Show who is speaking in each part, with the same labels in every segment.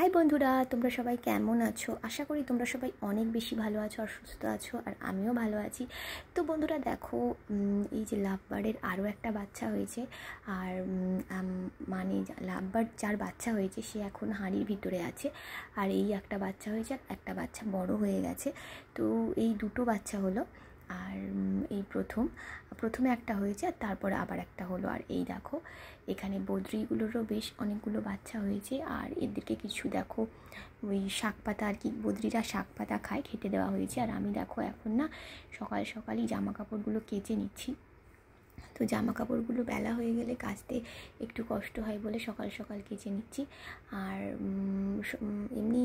Speaker 1: High বন্ধুরা, তোমরা সবাই কেমন আছো? আশা করি তোমরা সবাই অনেক বেশি ভালো আছো আর সুস্থ আছো, আর আমিও ভালো আছি। তো বন্ধুরা দেখো, এই যে লাভবার্ডের আরও একটা বাচ্চা হয়েছে। আর মানে লাভবার্ড যার বাচ্চা হয়েছে সে এখন হাঁড়ির ভিতরে আছে। আর এই একটা বাচ্চা হয়েছে, আর একটা বাচ্চা বড় হয়ে গেছে। তো এই দুটো বাচ্চা হলো। আর এই প্রথমে একটা হয়েছে, আর তারপরে আবার একটা হলো। আর এই দেখো, এখানে বদ্রিগুলোরও বেশ অনেকগুলো বাচ্চা হয়েছে। আর এদেরকে কিছু দেখো ওই শাক পাতা, আর কি বদ্রিরা শাক পাতা খায়, খেতে দেওয়া হয়েছে। আর আমি দেখো এখন না সকাল সকালই জামা কাপড়গুলো কেচে নিচ্ছি। তো জামা কাপড়গুলো বেলা হয়ে গেলে কাচতে একটু কষ্ট হয় বলে সকাল সকাল কেচে নিচ্ছি। আর এমনি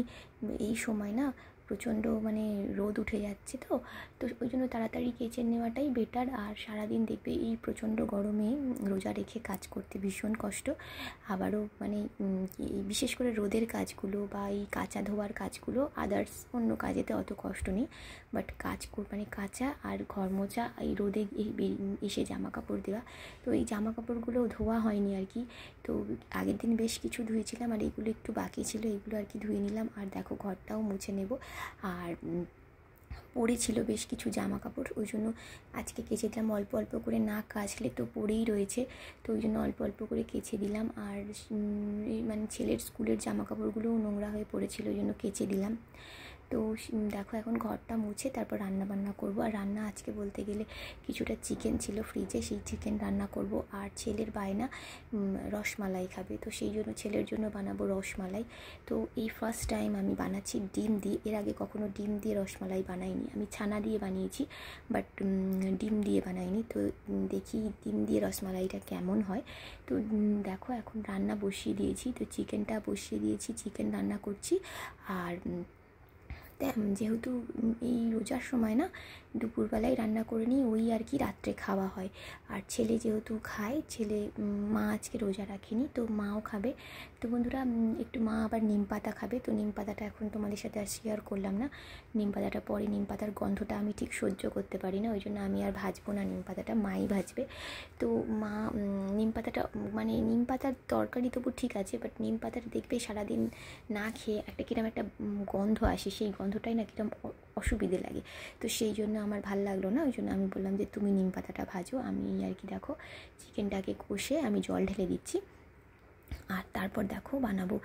Speaker 1: এই সময় না প্রচণ্ড মানে রোদ উঠে যাচ্ছে, তো ওই জন্য তাড়াতাড়ি কেচে নেওয়াটাই বেটার। আর সারাদিন দেখবে এই প্রচণ্ড গরমে রোজা রেখে কাজ করতে ভীষণ কষ্ট। আবারও মানে বিশেষ করে রোদের কাজগুলো বা এই কাঁচা ধোয়ার কাজগুলো, আদার্স অন্য কাজেতে অত কষ্ট নেই, বাট মানে কাঁচা আর ঘর মোছা, এই রোদে এসে জামা কাপড় দেওয়া, তো এই জামা কাপড়গুলো ধোয়া হয়নি আর কি। তো আগের দিন বেশ কিছু ধুয়েছিলাম, আর এগুলো একটু বাকি ছিল, এগুলো আর কি ধুয়ে নিলাম। আর দেখো ঘরটাও মুছে নেব। আর পড়েছিল বেশ কিছু জামা কাপড়, ওই জন্য আজকে কেচে দিলাম অল্প অল্প করে, না কাচলে তো পড়েই রয়েছে, তো ওই জন্য অল্প অল্প করে কেচে দিলাম। আর মানে ছেলের স্কুলের জামা কাপড়গুলোও নোংরা হয়ে পড়েছিল, ওই জন্য কেচে দিলাম। তো দেখো এখন ঘরটা মুছে তারপর রান্না বান্না করব। আর রান্না আজকে বলতে গেলে কিছুটা চিকেন ছিল ফ্রিজে, সেই চিকেন রান্না করব। আর ছেলের বায়না রসমালাই খাবে, তো সেই জন্য ছেলের জন্য বানাবো রসমালাই। তো এই ফার্স্ট টাইম আমি বানাচ্ছি ডিম দিয়ে, এর আগে কখনো ডিম দিয়ে রসমালাই বানাইনি। আমি ছানা দিয়ে বানিয়েছি, বাট ডিম দিয়ে বানাইনি। তো দেখি ডিম দিয়ে রসমালাইটা কেমন হয়। তো দেখো এখন রান্না বসিয়ে দিয়েছি, তো চিকেনটা বসিয়ে দিয়েছি, চিকেন রান্না করছি। আর যেহেতু এই রোজার সময় না দুপুরবেলায় রান্না করে নিই, ওই আর কি রাত্রে খাওয়া হয়। আর ছেলে যেহেতু খায়, মা আজকে রোজা রাখেনি, তো মাও খাবে। তো বন্ধুরা একটু মা আবার নিম পাতা খাবে, তো নিম পাতাটা এখন তোমাদের সাথে আর শেয়ার করলাম না। নিম পাতাটা পরে, নিম পাতার গন্ধটা আমি ঠিক সহ্য করতে পারি না, ওই জন্য আমি আর ভাজবো না নিম পাতাটা, মাই ভাজবে। তো মা নিম পাতাটা মানে নিম পাতার তরকারি তবু ঠিক আছে, বাট নিম পাতাটা দেখবে সারাদিন না খেয়ে একটা কিরম একটা গন্ধ আসে, সেই গন্ধটাই না কিরম অসুবিধে লাগে। তো সেই জন্য আমার ভাল লাগলো না, ওই জন্য আমি বললাম যে তুমি নিম পাতাটা ভাজো। আমি আর কি দেখো চিকেনটাকে কষে আমি জল ঢেলে দিচ্ছি। আর তারপর দেখো বানাবো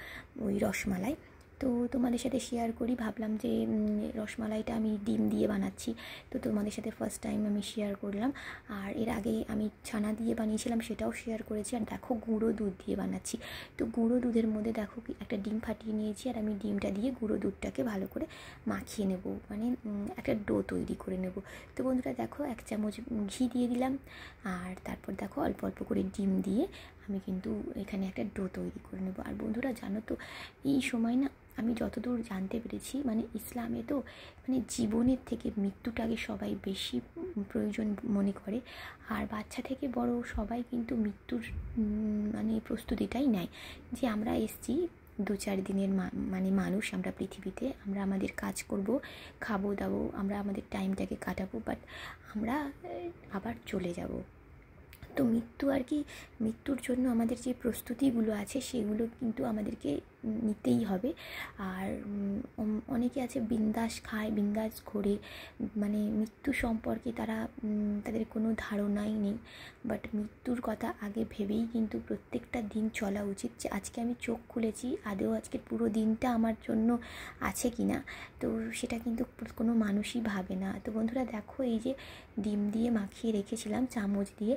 Speaker 1: ওই রসমালাই। তো তোমাদের সাথে শেয়ার করি, ভাবলাম যে রসমালাইটা আমি ডিম দিয়ে বানাচ্ছি, তো তোমাদের সাথে ফার্স্ট টাইম আমি শেয়ার করলাম। আর এর আগে আমি ছানা দিয়ে বানিয়েছিলাম, সেটাও শেয়ার করেছি। আর দেখো গুঁড়ো দুধ দিয়ে বানাচ্ছি। তো গুঁড়ো দুধের মধ্যে দেখো একটা ডিম ফাটিয়ে নিয়েছি, আর আমি ডিমটা দিয়ে গুঁড়ো দুধটাকে ভালো করে মাখিয়ে নেব, মানে একটা ডো তৈরি করে নেব। তো বন্ধুরা দেখো 1 চামচ ঘি দিয়ে দিলাম। আর তারপর দেখো অল্প অল্প করে ডিম দিয়ে আমি কিন্তু এখানে একটা ডো তৈরি করে নেব। আর বন্ধুরা জানো তো, এই সময় না আমি যতদূর জানতে পেরেছি, মানে ইসলামে তো মানে জীবনের থেকে মৃত্যুটাকে সবাই বেশি প্রয়োজন মনে করে। আর বাচ্চা থেকে বড় সবাই কিন্তু মৃত্যুর মানে প্রস্তুতিটাই নেয়, যে আমরা এসছি 2-4 দিনের মানে মানুষ আমরা পৃথিবীতে, আমরা আমাদের কাজ করব, খাবো দাবো, আমরা আমাদের টাইমটাকে কাটাবো, বাট আমরা আবার চলে যাব। তো মৃত্যু আর কি, মৃত্যুর জন্য আমাদের যে প্রস্তুতিগুলো আছে সেগুলো কিন্তু আমাদেরকে নিতেই হবে। আর অনেকে আছে বিন্দাস খায়, বিন্দাস ঘোরে, মানে মৃত্যু সম্পর্কে তাদের কোনো ধারণাই নেই। বাট মৃত্যুর কথা আগে ভেবেই কিন্তু প্রত্যেকটা দিন চলা উচিত, যে আজকে আমি চোখ খুলেছি, আদৌ আজকের পুরো দিনটা আমার জন্য আছে কি না, তো সেটা কিন্তু কোনো মানুষই ভাবে না। তো বন্ধুরা দেখো, এই যে ডিম দিয়ে মাখিয়ে রেখেছিলাম চামচ দিয়ে,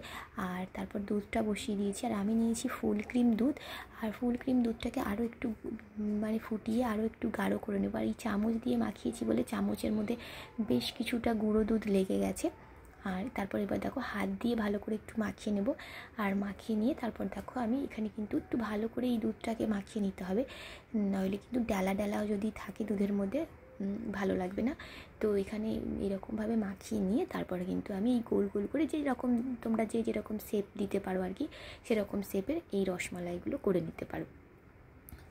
Speaker 1: আর তারপর দুধটা বসিয়ে দিয়েছি। আর আমি নিয়েছি ফুল ক্রিম দুধ, আর ফুল ক্রিম দুধটাকে আরও একটু মানে ফুটিয়ে আরও একটু গাঢ় করে নেবো। আর এই চামচ দিয়ে মাখিয়েছি বলে চামচের মধ্যে বেশ কিছুটা গুঁড়ো দুধ লেগে গেছে। আর তারপর এবার দেখো হাত দিয়ে ভালো করে একটু মাখিয়ে নেব। আর মাখিয়ে নিয়ে তারপর দেখো আমি এখানে কিন্তু একটু ভালো করে এই দুধটাকে মাখিয়ে নিতে হবে, নইলে কিন্তু ডালা ডালাও যদি থাকে দুধের মধ্যে ভালো লাগবে না। তো এখানে এরকমভাবে মাখিয়ে নিয়ে তারপরে কিন্তু আমি এই গোল গোল করে যেরকম তোমরা যেরকম শেপ দিতে পারো আর কি, সেরকম শেপের এই রসমালাইগুলো করে নিতে পারো।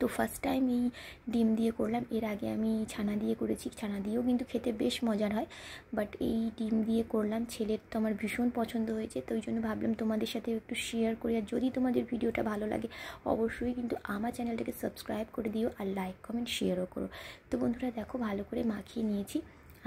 Speaker 1: তো ফার্স্ট টাইম এই ডিম দিয়ে করলাম। এর আগে আমি ছানা দিয়ে করেছি, ছানা দিয়েও কিন্তু খেতে বেশ মজার হয়, বাট এই ডিম দিয়ে করলাম। ছেলের তো আমার ভীষণ পছন্দ হয়েছে, তো ওই জন্য ভাবলাম তোমাদের সাথে একটু শেয়ার করি। আর যদি তোমাদের ভিডিওটা ভালো লাগে অবশ্যই কিন্তু আমার চ্যানেলটাকে সাবস্ক্রাইব করে দিও, আর লাইক কমেন্ট শেয়ারও করো। তো বন্ধুরা দেখো ভালো করে মাখিয়ে নিয়েছি,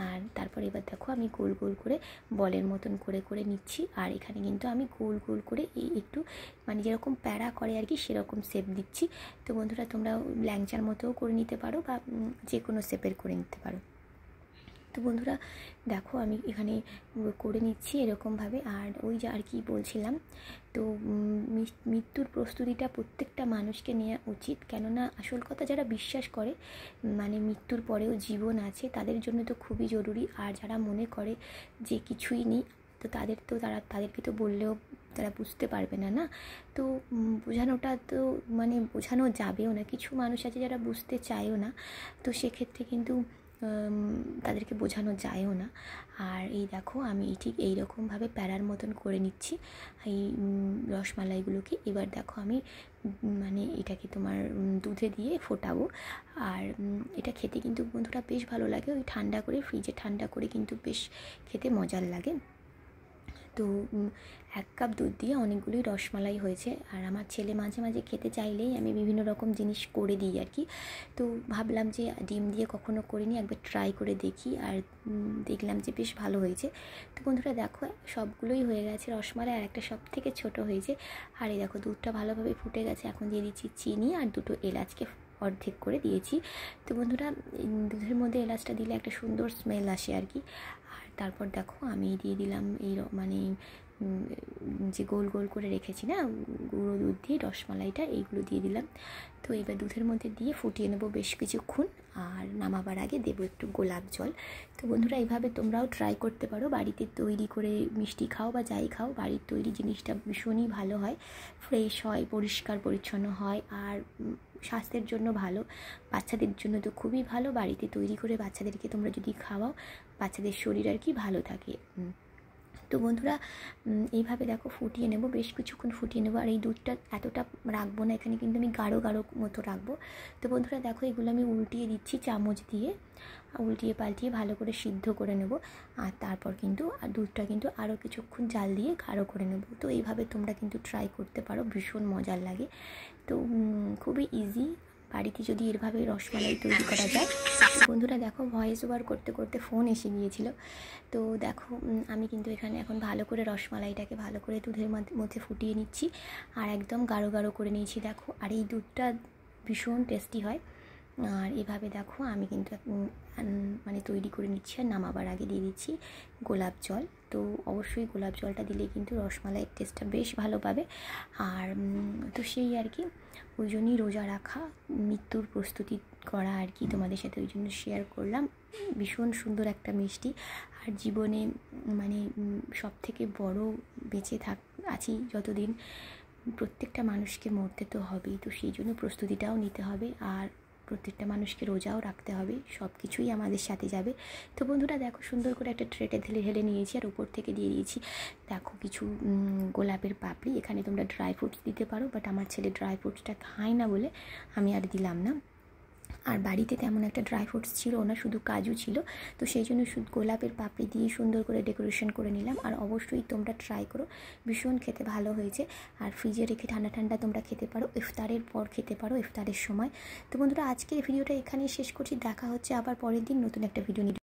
Speaker 1: আর তারপর এবার দেখো আমি গোল গোল করে বলের মতন করে করে নিচ্ছি। আর এখানে কিন্তু আমি গোল গোল করে এই একটু মানে যেরকম প্যাড়া করে আর কি সেরকম শেপ দিচ্ছি। তো বন্ধুরা তোমরা ল্যাংচার মতোও করে নিতে পারো বা যে কোনো শেপের করে নিতে পারো। তো বন্ধুরা দেখো আমি এখানে করে নিচ্ছি এরকমভাবে। আর ওই যে আর কি বলছিলাম, তো মৃত্যুর প্রস্তুতিটা প্রত্যেকটা মানুষকে নেওয়া উচিত, কেননা আসল কথা যারা বিশ্বাস করে মানে মৃত্যুর পরেও জীবন আছে তাদের জন্য তো খুবই জরুরি। আর যারা মনে করে যে কিছুই নেই, তো তাদেরকে তো বললেও তারা বুঝতে পারবে না, না? তো বোঝানোটা তো মানে বোঝানো যাবেও না। কিছু মানুষ আছে যারা বুঝতে চায়ও না, তো সেক্ষেত্রে কিন্তু তাদেরকে বোঝানো যায়ও না। আর এই দেখো আমি ঠিক এই রকমভাবে প্যারার মতন করে নিচ্ছি এই রসমালাইগুলোকে। এবার দেখো আমি মানে এটাকে তোমার দুধে দিয়ে ফোটাবো। আর এটা খেতে কিন্তু বন্ধুরা বেশ ভালো লাগে, ওই ঠান্ডা করে ফ্রিজে ঠান্ডা করে কিন্তু বেশ খেতে মজার লাগে। তো 1 কাপ দুধ দিয়ে অনেকগুলোই রসমালাই হয়েছে। আর আমার ছেলে মাঝে মাঝে খেতে চাইলেই আমি বিভিন্ন রকম জিনিস করে দিই আর কি। তো ভাবলাম যে ডিম দিয়ে কখনো করিনি, একবার ট্রাই করে দেখি। আর দেখলাম যে বেশ ভালো হয়েছে। তো বন্ধুরা দেখো সবগুলোই হয়ে গেছে রসমালাই, আর একটা সব থেকে ছোটো হয়েছে। আর এই দেখো দুধটা ভালোভাবে ফুটে গেছে। এখন দিয়ে দিচ্ছি চিনি আর 2টো এলাচকে অর্ধেক করে দিয়েছি। তো বন্ধুরা দুধের মধ্যে এলাচটা দিলে একটা সুন্দর স্মেল আসে আর কি। আর তারপর দেখো আমি দিয়ে দিলাম এই মানে যে গোল গোল করে রেখেছি না গুঁড়ো দুধ দিয়ে রসমালাইটা, এইগুলো দিয়ে দিলাম। তো এবার দুধের মধ্যে দিয়ে ফুটিয়ে নেবো বেশ কিছুক্ষণ। আর নামাবার আগে দেবো একটু গোলাপ জল। তো বন্ধুরা এইভাবে তোমরাও ট্রাই করতে পারো, বাড়িতে তৈরি করে মিষ্টি খাও বা যাই খাও, বাড়ির তৈরি জিনিসটা ভীষণই ভালো হয়, ফ্রেশ হয়, পরিষ্কার পরিচ্ছন্ন হয়, আর স্বাস্থ্যের জন্য ভালো, বাচ্চাদের জন্য তো খুবই ভালো। বাড়িতে তৈরি করে বাচ্চাদেরকে তোমরা যদি খাওয়াও, বাচ্চাদের শরীর আর কি ভালো থাকে। তো বন্ধুরা এইভাবে দেখো ফুটিয়ে নেব, বেশ কিছুক্ষণ ফুটিয়ে নেবো। আর এই দুধটা এতটা রাখবো না, এখানে কিন্তু আমি গাঢ় গাঢ় মতো রাখবো। তো বন্ধুরা দেখো এগুলো আমি উল্টিয়ে দিচ্ছি চামচ দিয়ে, উল্টিয়ে পাল্টিয়ে ভালো করে সিদ্ধ করে নেব। আর তারপর কিন্তু দুধটা কিন্তু আরও কিছুক্ষণ জাল দিয়ে গাঢ় করে নেব। তো এইভাবে তোমরা কিন্তু ট্রাই করতে পারো, ভীষণ মজার লাগে। তো খুবই ইজি, বাড়িতে যদি এভাবে রসমালাই তৈরি করা যায়। বন্ধুরা দেখো ভয়েস ওভার করতে করতে ফোন এসে গিয়েছিল। তো দেখো আমি কিন্তু এখানে এখন ভালো করে রসমালাইটাকে ভালো করে দুধের মধ্যে ফুটিয়ে নিচ্ছি, আর একদম গাঢ় গাঢ় করে নিয়েছি দেখো। আর এই দুধটা ভীষণ টেস্টি হয়। আর এভাবে দেখো আমি কিন্তু মানে তৈরি করে নিচ্ছি। আর নামাবার আগে দিয়ে দিচ্ছি গোলাপ জল। তো অবশ্যই গোলাপ জলটা দিলে কিন্তু রসমালাইয়ের টেস্টটা বেশ ভালো পাবে। আর তো সেই আর কি, ওই জন্যই রোজা রাখা, মৃত্যুর প্রস্তুতি করা আর কি তোমাদের সাথে ওই জন্য শেয়ার করলাম। ভীষণ সুন্দর একটা মিষ্টি। আর জীবনে মানে সব থেকে বড় বেঁচে আছি যতদিন, প্রত্যেকটা মানুষকে মরতে তো হবেই, তো সেই জন্য প্রস্তুতিটাও নিতে হবে। আর প্রত্যেকটা মানুষকে রোজাও রাখতে হবে, সব কিছুই আমাদের সাথে যাবে। তো বন্ধুরা দেখো সুন্দর করে একটা ট্রেতে ঢেলে নিয়েছি, আর উপর থেকে দিয়ে দিয়েছি দেখো কিছু গোলাপের পাপড়ি। এখানে তোমরা ড্রাই ফ্রুটস দিতে পারো, বাট আমার ছেলে ড্রাই ফ্রুটসটা খায় না বলে আমি আর দিলাম না। আর বাড়িতে তেমন একটা ড্রাই ফ্রুটস ছিল না, শুধু কাজু ছিল। তো সেই জন্য শুধু গোলাপের পাপড়ি দিয়ে সুন্দর করে ডেকোরেশন করে নিলাম। আর অবশ্যই তোমরা ট্রাই করো, ভীষণ খেতে ভালো হয়েছে। আর ফ্রিজে রেখে ঠান্ডা ঠান্ডা তোমরা খেতে পারো, ইফতারের পর খেতে পারো, ইফতারের সময়। তো বন্ধুরা আজকের ভিডিওটা এখানেই শেষ করছি, দেখা হচ্ছে আবার পরের দিন নতুন একটা ভিডিও নিয়ে।